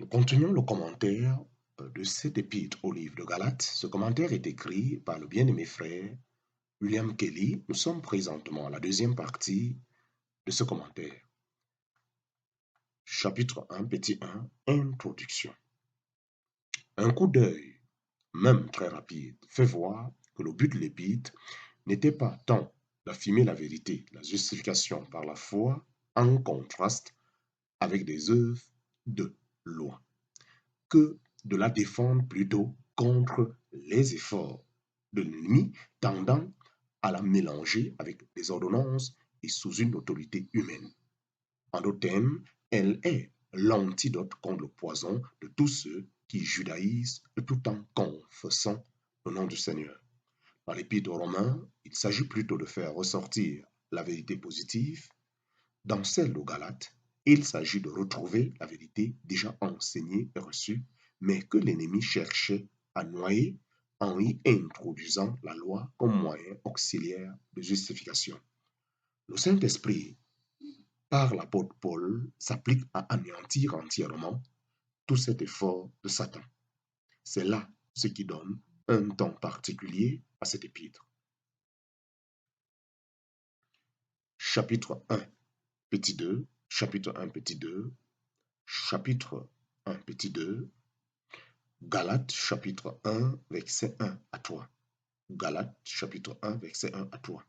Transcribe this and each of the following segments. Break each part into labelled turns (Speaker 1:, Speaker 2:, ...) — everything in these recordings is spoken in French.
Speaker 1: Nous continuons le commentaire de cet épître au livre de Galates. Ce commentaire est écrit par le bien-aimé frère William Kelly. Nous sommes présentement à la deuxième partie de ce commentaire. Chapitre 1, petit 1, Introduction. Un coup d'œil, même très rapide, fait voir que le but de l'épître n'était pas tant d'affirmer la vérité, la justification par la foi, en contraste avec des œuvres de loi, que de la défendre plutôt contre les efforts de l'ennemi tendant à la mélanger avec des ordonnances et sous une autorité humaine. En d'autres termes, elle est l'antidote contre le poison de tous ceux qui judaïsent tout en confessant le nom du Seigneur. Dans l'Épître aux Romains, il s'agit plutôt de faire ressortir la vérité positive. Dans celle aux Galates, il s'agit de retrouver la vérité déjà enseignée et reçue, mais que l'ennemi cherchait à noyer en y introduisant la loi comme moyen auxiliaire de justification. Le Saint-Esprit, par l'apôtre Paul, s'applique à anéantir entièrement tout cet effort de Satan. C'est là ce qui donne un temps particulier à cet épître. Chapitre 1, petit 2, chapitre 1, petit 2, chapitre 1, petit 2, Galates chapitre 1, verset 1 à 3. Galates chapitre 1, verset 1 à 3.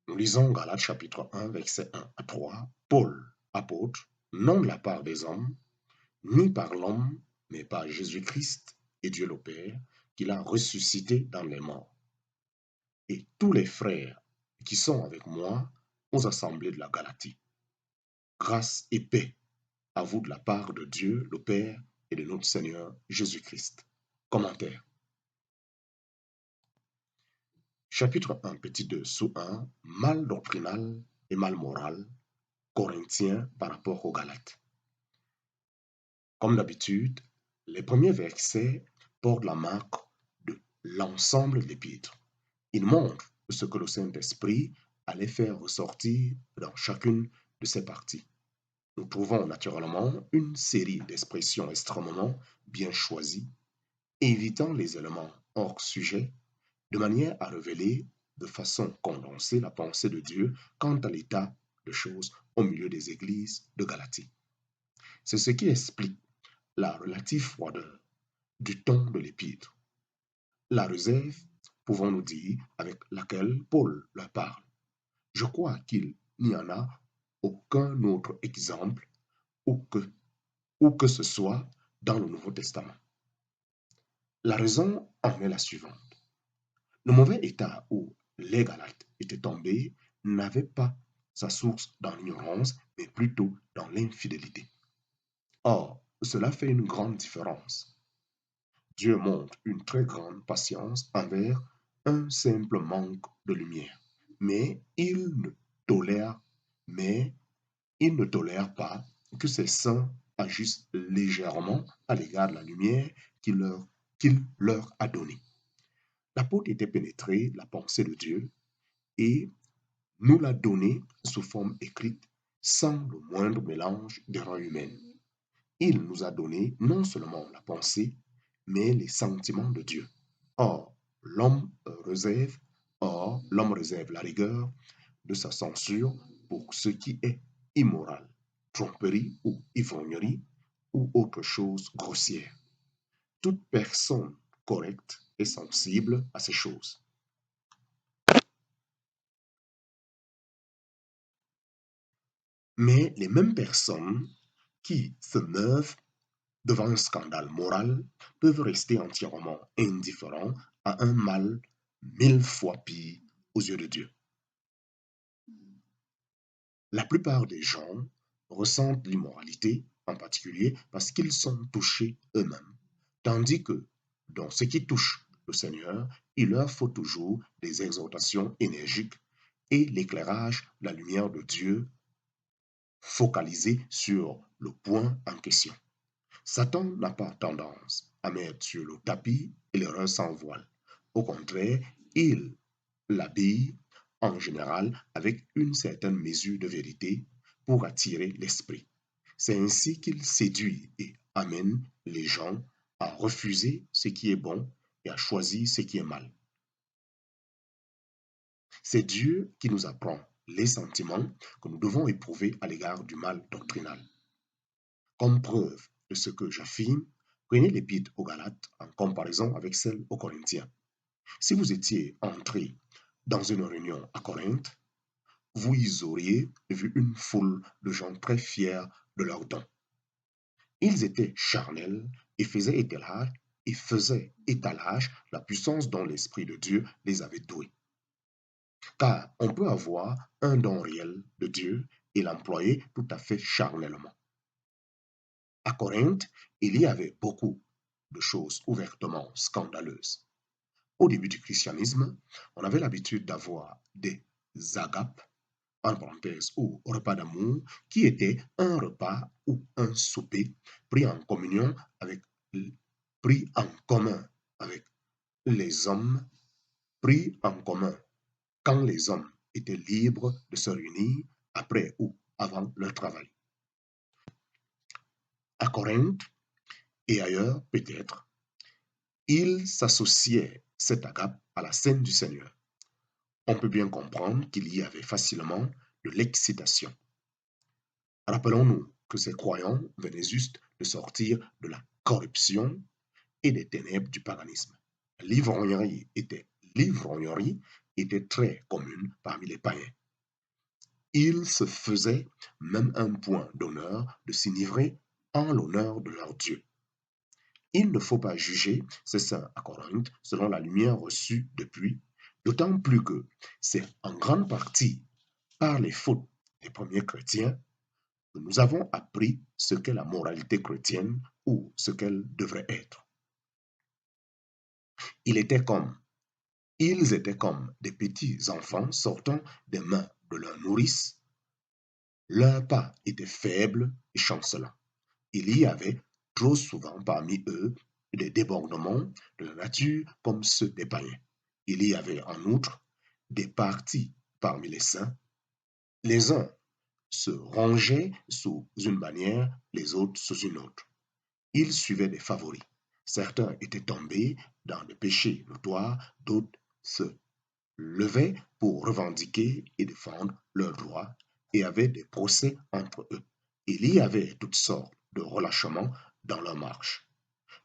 Speaker 1: Nous lisons Galates chapitre 1, verset 1 à 3. Paul, apôtre, non de la part des hommes, ni par l'homme, mais par Jésus-Christ et Dieu le Père, qu'il a ressuscité dans les morts. Et tous les frères qui sont avec moi aux assemblées de la Galatie. Grâce et paix à vous de la part de Dieu le Père et de notre Seigneur Jésus-Christ. Commentaire. Chapitre 1, petit 2, sous 1, mal doctrinal et mal moral, Corinthiens par rapport aux Galates. Comme d'habitude, les premiers versets portent la marque de l'ensemble de l'épître. Ils montrent ce que le Saint-Esprit allait faire ressortir dans chacune de ses parties. Nous trouvons naturellement une série d'expressions extrêmement bien choisies, évitant les éléments hors sujet, de manière à révéler de façon condensée la pensée de Dieu quant à l'état de choses au milieu des églises de Galatie. C'est ce qui explique la relative froideur du ton de l'épître, la réserve, pouvons-nous dire, avec laquelle Paul leur parle. Je crois qu'il n'y en a aucun autre exemple où que ce soit dans le Nouveau Testament. La raison en est la suivante. Le mauvais état où les Galates étaient tombés n'avait pas sa source dans l'ignorance, mais plutôt dans l'infidélité. Or, cela fait une grande différence. Dieu montre une très grande patience envers un simple manque de lumière, mais tolère, mais il ne tolère pas que ses saints agissent légèrement à l'égard de la lumière qu'il leur a donnée. L'apôtre était pénétré de la pensée de Dieu et nous l'a donnée sous forme écrite sans le moindre mélange d'erreurs humaines. Il nous a donné non seulement la pensée, mais les sentiments de Dieu. Or, l'homme réserve la rigueur de sa censure pour ce qui est immoral, tromperie ou ivrognerie ou autre chose grossière. Toute personne correcte est sensible à ces choses. Mais les mêmes personnes qui se meuvent devant un scandale moral peuvent rester entièrement indifférents à un mal 1000 fois pire aux yeux de Dieu. La plupart des gens ressentent l'immoralité, en particulier parce qu'ils sont touchés eux-mêmes, tandis que dans ce qui touche le Seigneur, il leur faut toujours des exhortations énergiques et l'éclairage, la lumière de Dieu focalisée sur le point en question. Satan n'a pas tendance à mettre sur le tapis et l'erreur sans voile. Au contraire, il l'habille en général avec une certaine mesure de vérité pour attirer l'esprit. C'est ainsi qu'il séduit et amène les gens à refuser ce qui est bon et à choisir ce qui est mal. C'est Dieu qui nous apprend les sentiments que nous devons éprouver à l'égard du mal doctrinal. Comme preuve de ce que j'affirme, prenez l'épître aux Galates en comparaison avec celle aux Corinthiens. Si vous étiez entré dans une réunion à Corinthe, vous y auriez vu une foule de gens très fiers de leurs dons. Ils étaient charnels et faisaient étalage la puissance dont l'Esprit de Dieu les avait doués. Car on peut avoir un don réel de Dieu et l'employer tout à fait charnellement. À Corinthe, il y avait beaucoup de choses ouvertement scandaleuses. Au début du christianisme, on avait l'habitude d'avoir des agapes, en parenthèse, ou repas d'amour, qui étaient un repas ou un souper pris en communion avec, pris en commun avec les hommes, pris en commun quand les hommes étaient libres de se réunir après ou avant leur travail. À Corinthe et ailleurs peut-être, ils s'associaient cette agape à la scène du Seigneur. On peut bien comprendre qu'il y avait facilement de l'excitation. Rappelons-nous que ces croyants venaient juste de sortir de la corruption et des ténèbres du paganisme. L'ivrognerie était très commune parmi les païens. Ils se faisaient même un point d'honneur de s'enivrer en l'honneur de leur Dieu. Il ne faut pas juger ces saints à Corinthe selon la lumière reçue depuis, d'autant plus que c'est en grande partie par les fautes des premiers chrétiens que nous avons appris ce qu'est la moralité chrétienne ou ce qu'elle devrait être. Ils étaient comme des petits enfants sortant des mains de leur nourrice. Leurs pas étaient faibles et chancelants. Il y avait trop souvent parmi eux des débordements de la nature comme ceux des païens. Il y avait en outre des partis parmi les saints. Les uns se rangeaient sous une bannière, les autres sous une autre. Ils suivaient des favoris. Certains étaient tombés dans des péchés notoires, d'autres se levaient pour revendiquer et défendre leurs droits et avaient des procès entre eux. Il y avait toutes sortes de relâchements dans leur marche.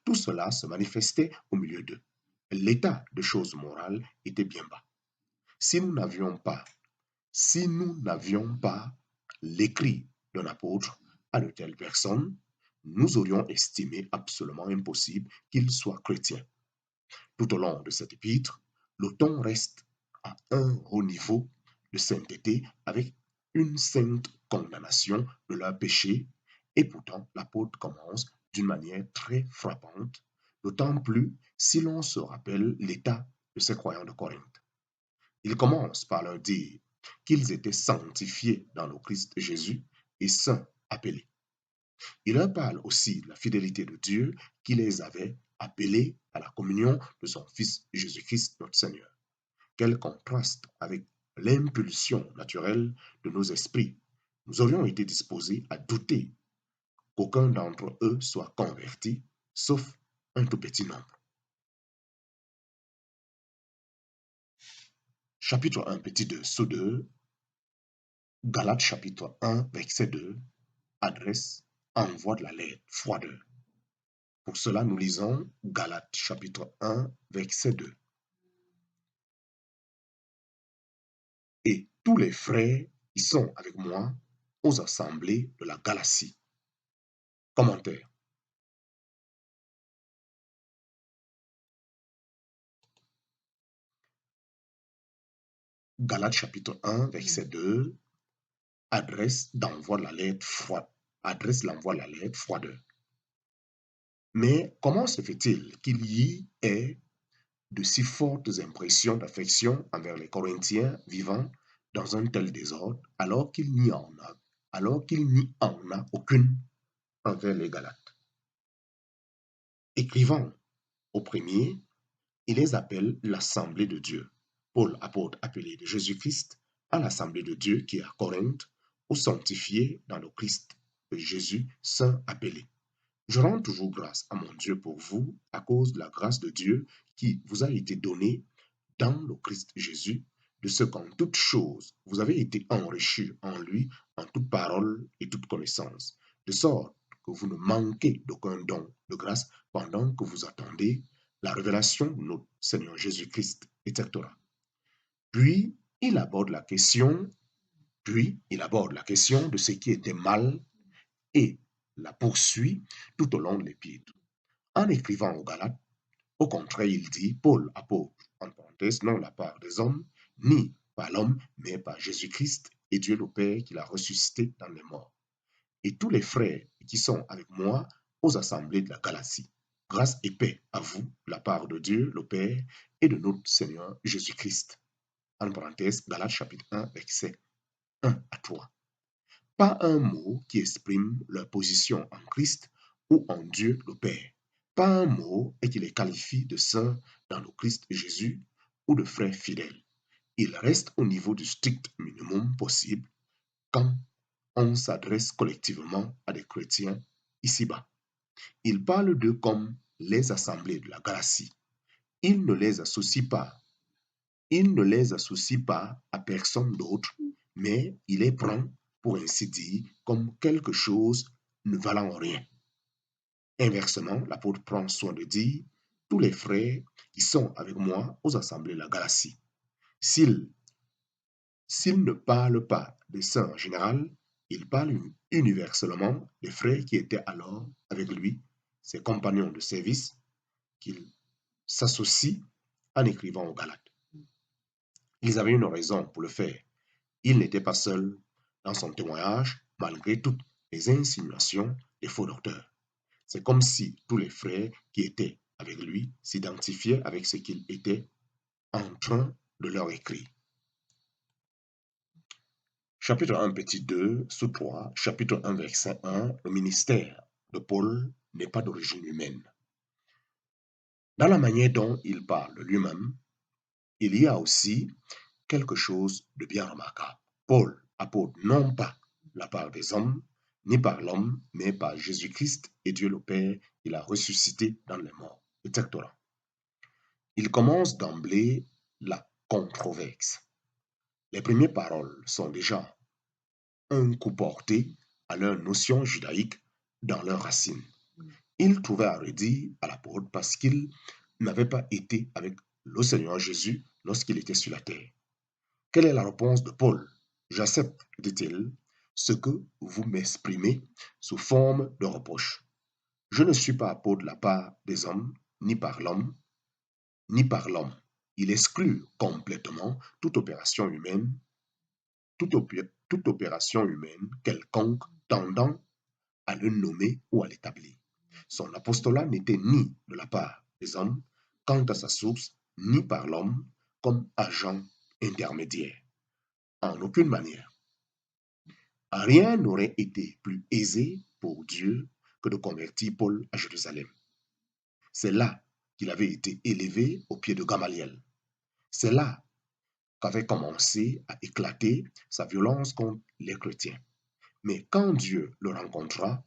Speaker 1: Tout cela se manifestait au milieu d'eux. L'état de choses morales était bien bas. Si nous n'avions pas l'écrit d'un apôtre à de telles personnes, nous aurions estimé absolument impossible qu'ils soient chrétiens. Tout au long de cet épître, l'auton reste à un haut niveau de sainteté avec une sainte condamnation de leurs péchés, et pourtant l'apôtre commence d'une manière très frappante, d'autant plus si l'on se rappelle l'état de ces croyants de Corinthe. Il commence par leur dire qu'ils étaient sanctifiés dans le Christ Jésus et saints appelés. Il leur parle aussi de la fidélité de Dieu qui les avait appelés à la communion de son Fils Jésus-Christ notre Seigneur. Quel contraste avec l'impulsion naturelle de nos esprits. Nous aurions été disposés à douter qu'aucun d'entre eux soit converti, sauf un tout petit nombre. Chapitre 1, petit 2, sous 2, Galates chapitre 1, verset 2, adresse, envoi de la lettre, froideur. Pour cela, nous lisons Galates chapitre 1, verset 2. Et tous les frères qui sont avec moi aux assemblées de la Galatie. Commentaire. Galates chapitre 1, verset 2, adresse l'envoi de la lettre froideur. Mais comment se fait-il qu'il y ait de si fortes impressions d'affection envers les Corinthiens vivant dans un tel désordre alors qu'il n'y en a aucune envers les Galates? Écrivant au premier, il les appelle l'Assemblée de Dieu. Paul, apôtre appelé de Jésus-Christ, à l'Assemblée de Dieu qui est à Corinthe, aux sanctifiés dans le Christ Jésus, saints appelés. Je rends toujours grâce à mon Dieu pour vous, à cause de la grâce de Dieu qui vous a été donnée dans le Christ Jésus, de ce qu'en toute chose vous avez été enrichis en lui, en toute parole et toute connaissance, de sorte que vous ne manquez d'aucun don de grâce pendant que vous attendez la révélation de notre Seigneur Jésus-Christ, etc. Puis, il aborde la question, de ce qui était mal et la poursuit tout au long de l'épître. En écrivant aux Galates, au contraire, il dit, Paul, apôtre, en parenthèse, non la part des hommes, ni par l'homme, mais par Jésus-Christ et Dieu le Père qui l'a ressuscité dans les morts. Et tous les frères qui sont avec moi aux assemblées de la Galatie. Grâce et paix à vous, de la part de Dieu le Père et de notre Seigneur Jésus-Christ. En parenthèse, Galates chapitre 1, verset 1 à 3. Pas un mot qui exprime leur position en Christ ou en Dieu le Père. Pas un mot et qui les qualifie de saints dans le Christ Jésus ou de frères fidèles. Il reste au niveau du strict minimum possible quand on s'adresse collectivement à des chrétiens ici-bas. Il parle d'eux comme les assemblées de la Galatie. Il ne les associe pas à personne d'autre, mais il les prend, pour ainsi dire, comme quelque chose ne valant rien. Inversement, l'apôtre prend soin de dire, tous les frères qui sont avec moi aux assemblées de la Galatie, s'il ne parle pas des saints en général, il parle universellement des frères qui étaient alors avec lui, ses compagnons de service, qu'il s'associe en écrivant aux Galates. Ils avaient une raison pour le faire. Il n'était pas seul dans son témoignage, malgré toutes les insinuations des faux docteurs. C'est comme si tous les frères qui étaient avec lui s'identifiaient avec ce qu'il était en train de leur écrire. Chapitre 1, petit 2, sous 3, chapitre 1, verset 1, le ministère de Paul n'est pas d'origine humaine. Dans la manière dont il parle de lui-même, il y a aussi quelque chose de bien remarquable. Paul, apôtre non pas la part des hommes, ni par l'homme, mais par Jésus-Christ et Dieu le Père, il a ressuscité dans les morts, etc. Il commence d'emblée la controverse. Les premières paroles sont déjà un coup porté à leur notion judaïque dans leurs racines. Il trouvait à redire à l'apôtre parce qu'il n'avait pas été avec le Seigneur Jésus lorsqu'il était sur la terre. Quelle est la réponse de Paul? J'accepte, dit-il, ce que vous m'exprimez sous forme de reproche. Je ne suis pas apôtre de la part des hommes, ni par l'homme, ni par l'homme. Il exclut complètement toute opération humaine quelconque tendant à le nommer ou à l'établir. Son apostolat n'était ni de la part des hommes, quant à sa source, ni par l'homme comme agent intermédiaire. En aucune manière. Rien n'aurait été plus aisé pour Dieu que de convertir Paul à Jérusalem. C'est là qu'il avait été élevé au pied de Gamaliel. C'est là qu'avait commencé à éclater sa violence contre les chrétiens. Mais quand Dieu le rencontra,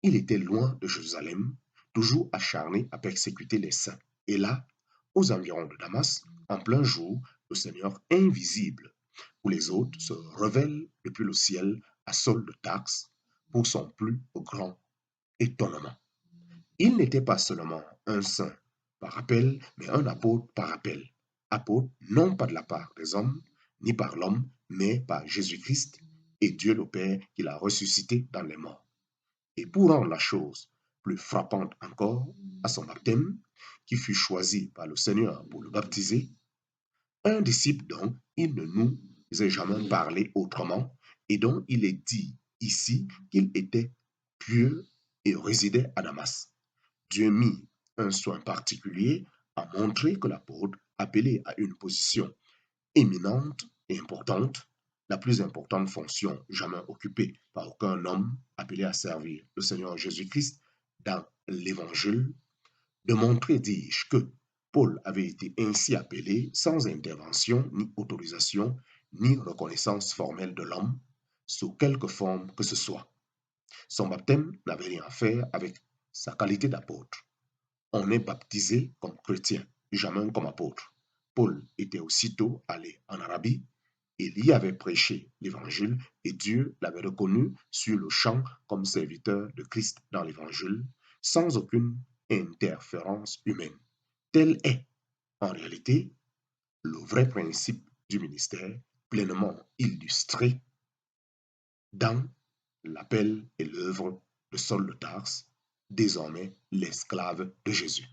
Speaker 1: il était loin de Jérusalem, toujours acharné à persécuter les saints. Et là, aux environs de Damas, en plein jour, le Seigneur invisible, où les autres se révèlent depuis le ciel à Saul de Tarse pour son plus grand étonnement. Il n'était pas seulement un saint par appel, mais un apôtre par appel. Apôtre non pas de la part des hommes, ni par l'homme, mais par Jésus-Christ et Dieu le Père qui l'a ressuscité dans les morts. Et pour rendre la chose plus frappante encore, à son baptême, qui fut choisi par le Seigneur pour le baptiser, un disciple dont il ne nous a jamais parlé autrement et dont il est dit ici qu'il était pieux et résidait à Damas. Dieu mit un soin particulier à montrer que l'apôtre, appelé à une position éminente et importante, la plus importante fonction jamais occupée par aucun homme appelé à servir le Seigneur Jésus-Christ dans l'Évangile, de montrer, dis-je, que Paul avait été ainsi appelé sans intervention ni autorisation ni reconnaissance formelle de l'homme sous quelque forme que ce soit. Son baptême n'avait rien à faire avec sa qualité d'apôtre. On est baptisé comme chrétien, jamais comme apôtre. Paul était aussitôt allé en Arabie, il y avait prêché l'évangile et Dieu l'avait reconnu sur le champ comme serviteur de Christ dans l'évangile, sans aucune interférence humaine. Tel est, en réalité, le vrai principe du ministère, pleinement illustré dans l'appel et l'œuvre de Saul de Tarse, désormais l'esclave de Jésus.